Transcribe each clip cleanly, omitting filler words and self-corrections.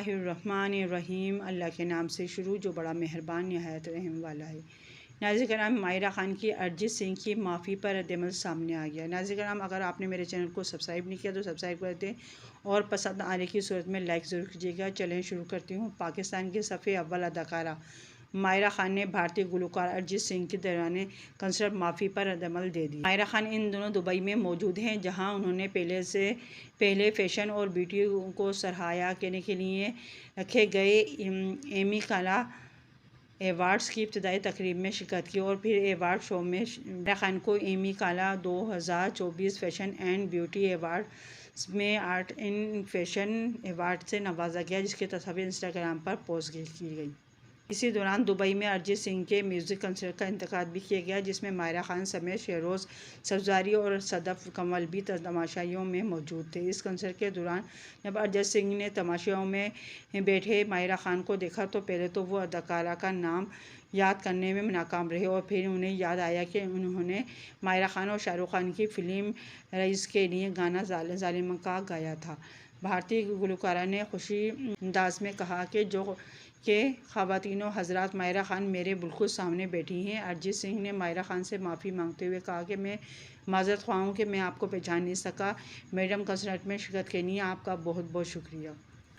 बिस्मिल्लाहिर्रहमानिर्रहीम। अल्लाह के नाम से शुरू जो बड़ा मेहरबान नहायत रहम वाला है। नाज़रीन कराम, माहिरा ख़ान की अरिजीत सिंह की माफ़ी पर रद्द-ए-अमल सामने आ गया। नाज़रीन कराम, अगर आपने मेरे चैनल को सब्सक्राइब नहीं किया तो सब्सक्राइब कर दें और पसंद आने की सूरत में लाइक ज़रूर कीजिएगा। चलें शुरू करती हूँ। पाकिस्तान के सफ़े अव्वल अदाकारा माहिरा ख़ान ने भारतीय गुलकार अरिजीत सिंह के दौरान कंसर्ट माफ़ी पर रद्द-ए-अमल दे दिया। माहिरा ख़ान इन दिनों दुबई में मौजूद हैं, जहां उन्होंने पहले फ़ैशन और ब्यूटी को सराहा करने के लिए रखे गए एमी काला एवार्ड्स की इब्तिदाई तकरीब में शिरकत की और फिर एवार्ड शो में माहिरा ख़ान को एमी काला 2024 फ़ैशन एंड ब्यूटी एवार्ड्स में आर्ट इन फ़ैशन एवार्ड से नवाजा गया, जिसकी तस्वीर इंस्टाग्राम पर पोस्ट की गई। इसी दौरान दुबई में अरिजीत सिंह के म्यूज़िक कंसर्ट का इंतकाद भी किया गया, जिसमें माहिरा ख़ान समेत शेहरोज़ सब्ज़वारी और सदफ़ कमल भी तमाशाइयों में मौजूद थे। इस कंसर्ट के दौरान जब अरिजीत सिंह ने तमाशाइयों में बैठे माहिरा ख़ान को देखा तो पहले तो वो अदाकारा का नाम याद करने में नाकाम रहे और फिर उन्हें याद आया कि उन्होंने माहिरा ख़ान और शाहरुख खान की फ़िल्म रईस के लिए गाना ज़ालिमा का गाया था। भारतीय गुलकारा ने खुशी अंदाज में कहा कि ख़वातीनो हज़रात, माहिरा ख़ान मेरे बिल्कुल सामने बैठी हैं। अरिजीत सिंह ने माहिरा ख़ान से माफ़ी मांगते हुए कहा कि मैं माज़रत ख़्वाह हूँ कि मैं आपको पहचान नहीं सका। मैडम, कंसर्ट में शिरकत के लिए आपका बहुत बहुत शुक्रिया।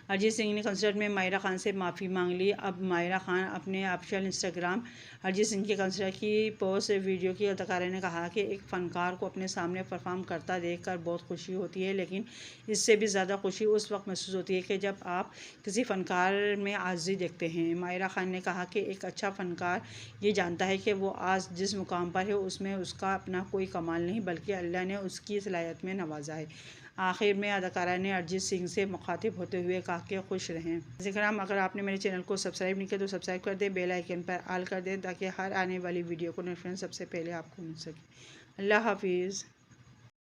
अरिजीत सिंह ने कंसर्ट में माहिरा ख़ान से माफ़ी मांग ली। अब माहिरा ख़ान अपने ऑफिशियल इंस्टाग्राम अरिजीत सिंह के कंसर्ट की पोस्ट वीडियो की अदाकारा ने कहा कि एक फ़नकार को अपने सामने परफॉर्म करता देखकर बहुत खुशी होती है, लेकिन इससे भी ज़्यादा खुशी उस वक्त महसूस होती है कि जब आप किसी फ़नकार में आजिज़ी देखते हैं। माहिरा ख़ान ने कहा कि एक अच्छा फ़नकार ये जानता है कि वो आज जिस मुकाम पर है उसमें उसका अपना कोई कमाल नहीं, बल्कि अल्लाह ने उसकी सलाहियत में नवाजा है। आखिर में अदाकारा ने अरिजीत सिंह से मुखातिब होते हुए कहा कि खुश रहें। ज़िक्राम, अगर आपने मेरे चैनल को सब्सक्राइब नहीं किया तो सब्सक्राइब कर दें, बेल आइकन पर ऑल कर दें ताकि हर आने वाली वीडियो को नोटिफिकेशन सबसे पहले आपको मिल सके। अल्लाह हाफिज़।